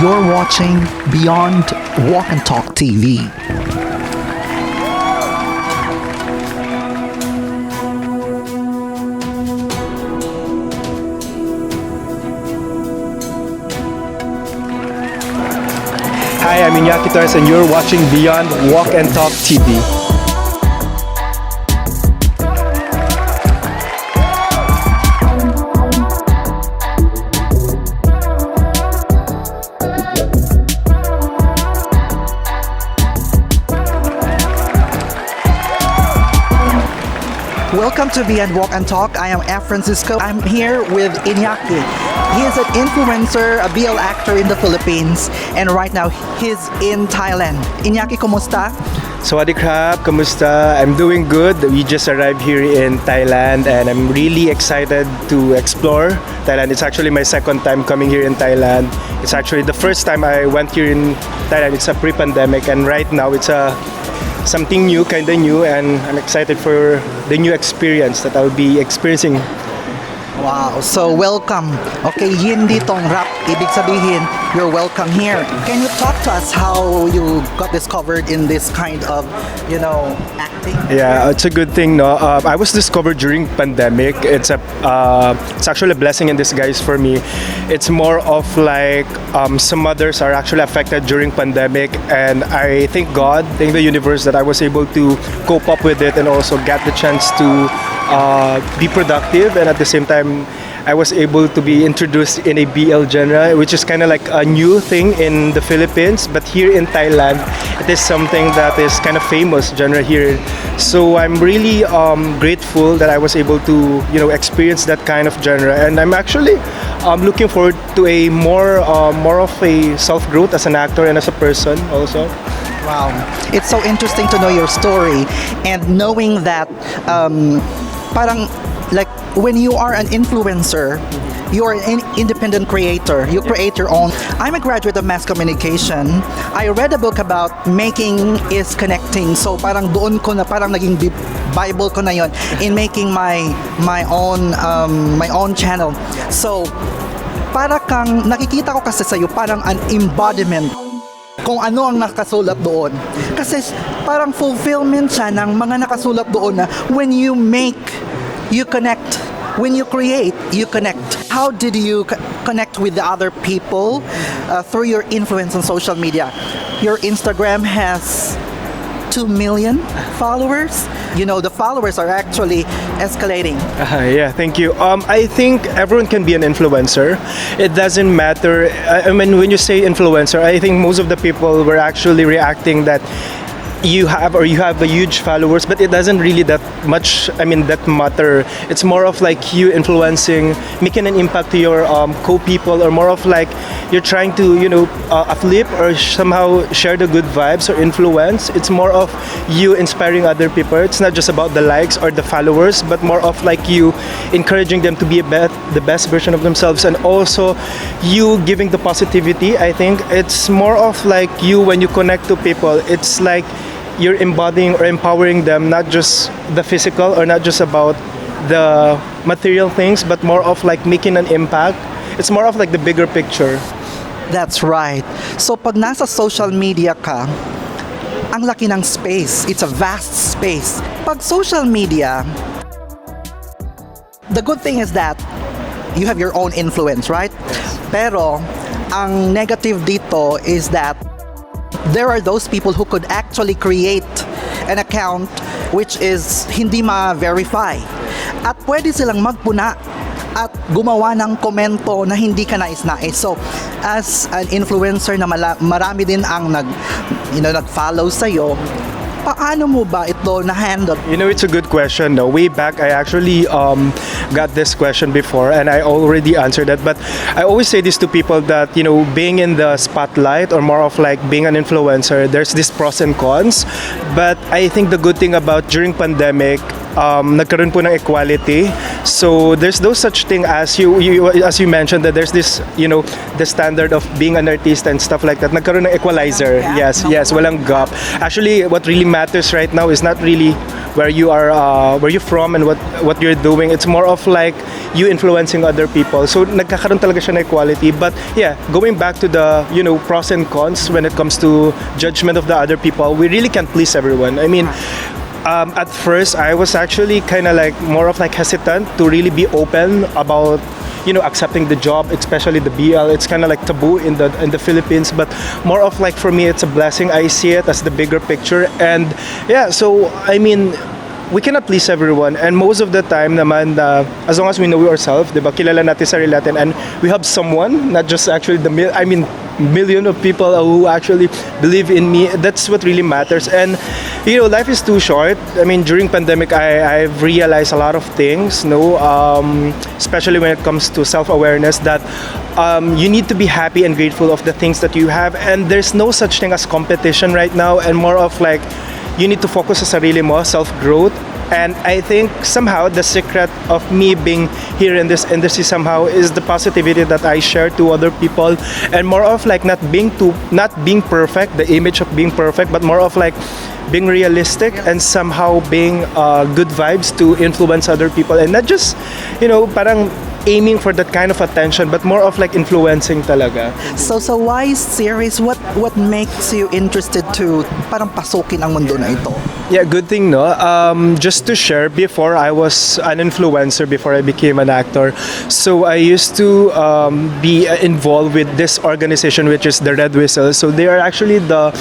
you're watching Beyond Walk and Talk TV. Hi, I'm IñAKI TORRES and you're watching Beyond Walk and Talk TV. Welcome to Beyond Walk and Talk. I am F. Francisco. I'm here with IñAKI. He is an influencer, a BL actor in the Philippines, and right now he's in Thailand. IñAKI, kumusta? Sawadee krap, kamusta? I'm doing good. We just arrived here in Thailand and I'm really excited to explore Thailand. It's actually my second time coming here in Thailand. It's actually the first time I went here in Thailand. It's a pre-pandemic and right now it's something new, kind of new, and I'm excited for the new experience that I'll be experiencing. Wow, so welcome. Okay, hindi tong rap. Ibig sabihin, you're welcome here. Can you talk to us how you got discovered in this kind of, acting? Yeah, it's a good thing, no? I was discovered during pandemic. It's actually a blessing in disguise for me. It's more of like some others are actually affected during pandemic, and I thank God, thank the universe that I was able to cope up with it and also get the chance to be productive, and at the same time I was able to be introduced in a BL genre, which is kind of like a new thing in the Philippines, but here in Thailand it is something that is kind of famous genre here. So I'm really grateful that I was able to experience that kind of genre, and I'm actually looking forward to a more of a self-growth as an actor and as a person also. Wow, it's so interesting to know your story and knowing that parang like when you are an influencer, you are an independent creator. You create your own. I'm a graduate of mass communication. I read a book about making is connecting. So parang doon ko na parang naging Bible ko na yon in making my own channel. So para kang nakikita ko kasi sa iyo parang an embodiment kung ano ang nakasulat doon. Kasi parang fulfillment siya ng mga nakasulat doon na when you make, you connect. When you create, you connect. How did you connect with the other people through your influence on social media? Your Instagram has 2 million followers. The followers are actually escalating. Yeah, thank you. I think everyone can be an influencer. It doesn't matter. I mean, when you say influencer, I think most of the people were actually reacting that you have a huge followers, but it doesn't really that matter. It's more of like you influencing, making an impact to your co-people, or more of like you're trying to uplift or somehow share the good vibes or influence. It's more of you inspiring other people. It's not just about the likes or the followers, but more of like you encouraging them to be the best version of themselves, and also you giving the positivity. I think it's more of like you, when you connect to people, it's like you're embodying or empowering them, not just the physical or not just about the material things, but more of like making an impact. It's more of like the bigger picture. That's right. So pag nasa social media ka, ang laki ng space. It's a vast space. Pag social media, the good thing is that you have your own influence, right? Pero ang negative dito is that there are those people who could actually create an account which is hindi ma-verify. At pwede silang magpuna at gumawa ng komento na hindi ka nais-nais. So, as an influencer na marami din ang nag-follow sa'yo, paano mo ba ito na-handle? It's a good question. No? Way back, I actually got this question before and I already answered that. But I always say this to people that, being in the spotlight or more of like being an influencer, there's this pros and cons. But I think the good thing about during pandemic, nagkaroon po ng equality So there's no such thing as as you mentioned that there's this, the standard of being an artist and stuff like that. Nagkaroon ng equalizer. Yes, walang gap. Actually, what really matters right now is not really where you are, where you're from, and what you're doing. It's more of like you influencing other people. So nagkakaroon talaga siya ng equality. But yeah, going back to the pros and cons when it comes to judgment of the other people, we really can't please everyone. I mean, at first I was actually kind of like more of like hesitant to really be open about accepting the job, especially the BL. It's kind of like taboo in the Philippines, but more of like for me it's a blessing. I see it as the bigger picture, and yeah, so I mean, we cannot please everyone, and most of the time naman, as long as we know ourselves, diba, kilala natin sarili natin, and we have someone, not just actually million of people who actually believe in me. That's what really matters. And life is too short. I mean, during pandemic, I've realized a lot of things, especially when it comes to self-awareness, that you need to be happy and grateful of the things that you have, and there's no such thing as competition right now, and more of like you need to focus sa sarili mo, self-growth. And I think somehow the secret of me being here in this industry somehow is the positivity that I share to other people, and more of like not being perfect, the image of being perfect, but more of like being realistic and somehow being good vibes to influence other people, and not just parang aiming for that kind of attention, but more of like influencing talaga. So why series? What makes you interested to parang pasukin ang mundo na ito? Yeah, good thing, no? Just to share, before I was an influencer, before I became an actor. So I used to be involved with this organization, which is the Red Whistle. So they are actually the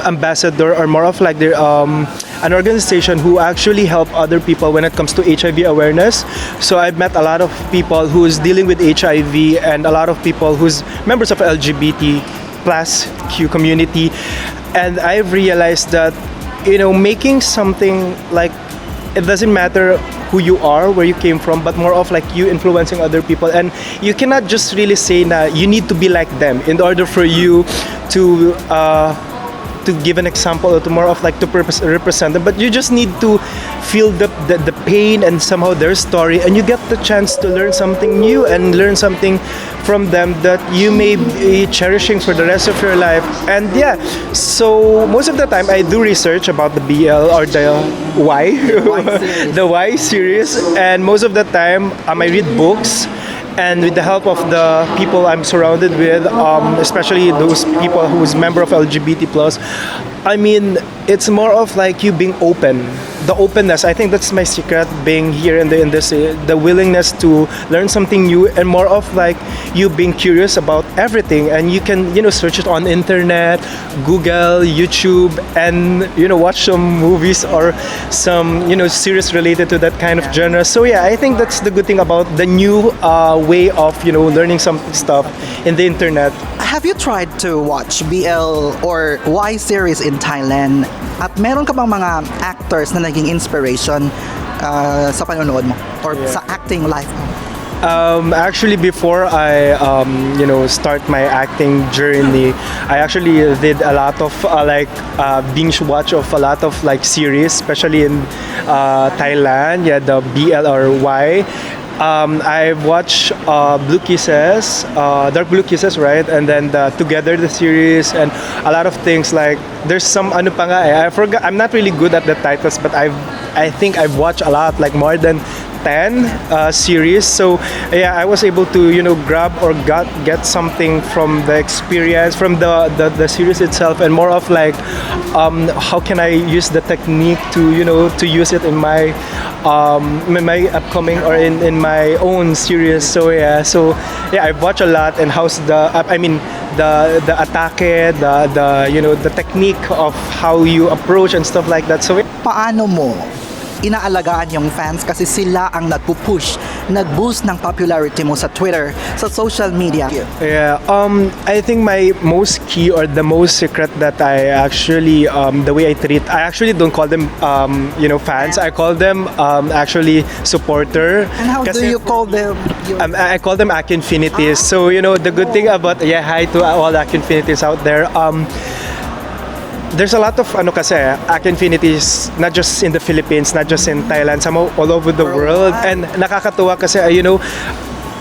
ambassador, or more of like they're an organization who actually help other people when it comes to HIV awareness. So I've met a lot of people who's dealing with HIV, and a lot of people who's members of LGBT plus Q community. And I've realized that making something like, it doesn't matter who you are, where you came from, but more of like you influencing other people. And you cannot just really say na you need to be like them in order for you to give an example, or to more of like to represent them, but you just need to feel the pain and somehow their story, and you get the chance to learn something new and learn something from them that you may be cherishing for the rest of your life. And yeah, so most of the time I do research about the BL or the Y the Y series, and most of the time I read books. And with the help of the people I'm surrounded with, especially those people who's member of LGBT plus, I mean, it's more of like you being open. The openness, I think that's my secret being here in the industry. The willingness to learn something new, and more of like you being curious about everything. And you can, search it on internet, Google, YouTube, and, watch some movies or some, series related to that kind of genre. So yeah, I think that's the good thing about the new way of, learning some stuff in the internet. Have you tried to watch BL or Y series in Thailand? At meron ka bang mga actors na naging inspiration sa panonood mo or sa acting life mo? Actually, before I start my acting journey, I actually did a lot of binge watch of a lot of like series, especially in Thailand. Yeah, the BL or Y. I've watched Blue Kisses, Dark Blue Kisses, right? And then Together the series, and a lot of things like there's some ano pa nga I forgot. I'm not really good at the titles, but I think I've watched a lot, like more than 10 series. So yeah, I was able to grab or get something from the experience, from the series itself, and more of like how can I use the technique to use it in my upcoming or in my own series. So yeah, I've watched a lot, and how's the atake, the technique of how you approach and stuff like that. So Paano mo inaalagaan yung fans kasi sila ang nagpo-push, nag-boost ng popularity mo sa Twitter, sa social media? Yeah, I think my most key or the most secret that I actually the way I actually don't call them fans. I call them actually supporter. And how do you call them? I call them Ak Infinities. So the good thing about hi to all Ak Infinities out there. there's a lot of kasi ACK Infinity is not just in the Philippines, not just in Thailand, somehow all over the world. And nakakatuwa kasi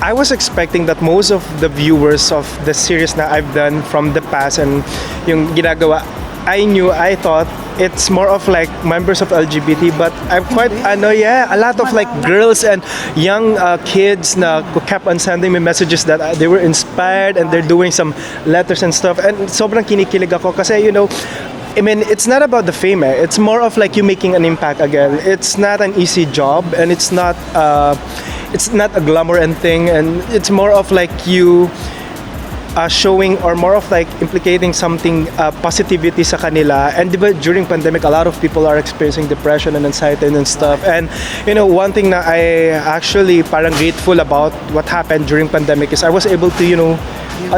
I was expecting that most of the viewers of the series na I've done from the past and yung ginagawa, I thought it's more of like members of LGBT, but I'm quite, a lot of like girls and young kids na who kept on sending me messages that they were inspired and they're doing some letters and stuff. And sobrang kinikilig ako kasi, I mean, it's not about the fame. It's more of like you making an impact again. It's not an easy job, and it's not a glamour and thing, and it's more of like you showing or more of like implicating something positivity sa kanila. And diba, during pandemic, a lot of people are experiencing depression and anxiety and stuff. And one thing that I actually parang grateful about what happened during pandemic is I was able to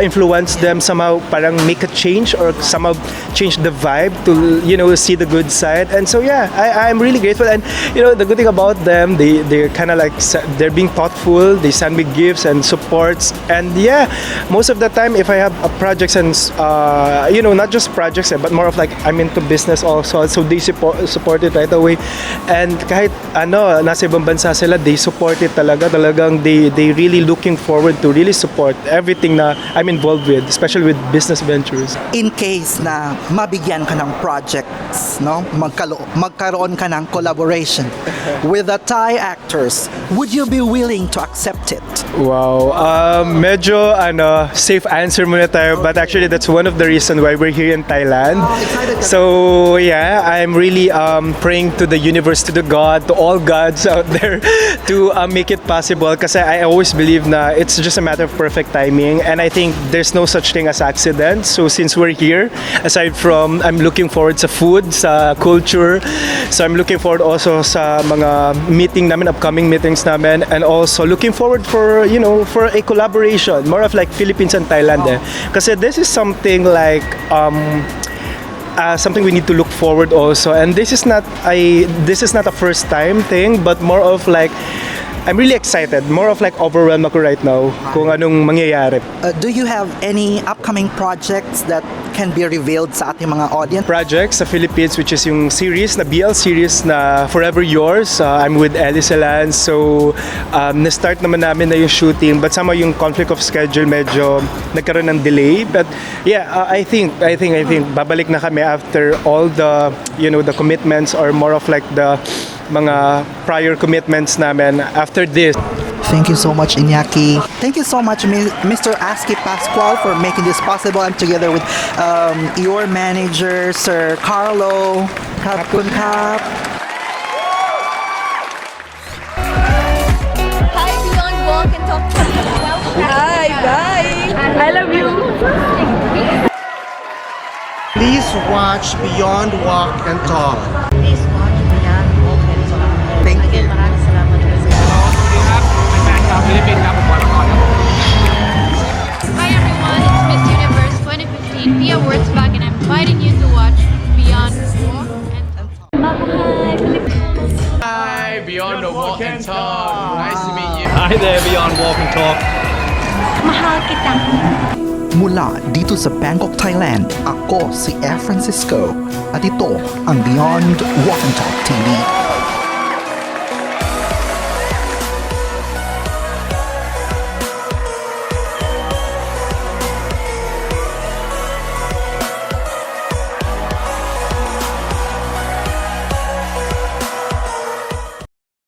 influence them somehow, parang make a change or somehow change the vibe to see the good side. And so I'm really grateful. And the good thing about them, they're kind of like they're being thoughtful. They send me gifts and supports. And most of the time if I have projects and not just projects but more of like I'm into business also, so they support it right away. And kahit nasa ibang bansa sila, they support it talagang they really looking forward to really support everything na I'm involved with, especially with business ventures. In case na mabigyan ka ng projects, no? Magkaroon ka ng collaboration with the Thai actors, would you be willing to accept it? Wow. Medyo safe answer muna tayo, but actually that's one of the reasons why we're here in Thailand. So I'm really praying to the universe, to the God, to all gods out there to make it possible, kasi I always believe na it's just a matter of perfect timing, and I think there's no such thing as accident. So since we're here, aside from I'm looking forward sa food, sa culture, so I'm looking forward also sa mga meeting namin, upcoming meetings namin, and also looking forward for for a collaboration, more of like Philippines and Thailand. Kasi this is something like something we need to look forward also, and this is not a first time thing, but more of like I'm really excited, more of like overwhelmed ako right now kung anong mangyayari. Do you have any upcoming projects that can be revealed sa ating mga audience? Projects sa Philippines, which is yung series na BL series na Forever Yours. I'm with Ellie Salan, so na-start naman namin na yung shooting, but somehow yung conflict of schedule medyo nagkaroon ng delay. But I think babalik na kami after all the the commitments, or more of like the mga prior commitments namin after this. Thank you so much, Iñaki. Thank you so much, Mr. Aski Pascual, for making this possible. I'm together with your manager, Sir Carlo. Kapkun Kap. Hi, Beyond Walk and Talk. Hi, bye. I love you. Please watch Beyond Walk and Talk. Please watch Beyond Walk and Talk. Thank you. Again, maraming salamat po. Hi everyone, it's Miss Universe 2015 P Awards back, and I'm inviting you to watch Beyond Walk and Talk. Hi, Beyond the Walk and Talk. Nice to meet you. Hi there, Beyond Walk and Talk. Mahal kita. Mula dito sa Bangkok, Thailand, ako si F. Francisco at ito ang Beyond Walk and Talk TV.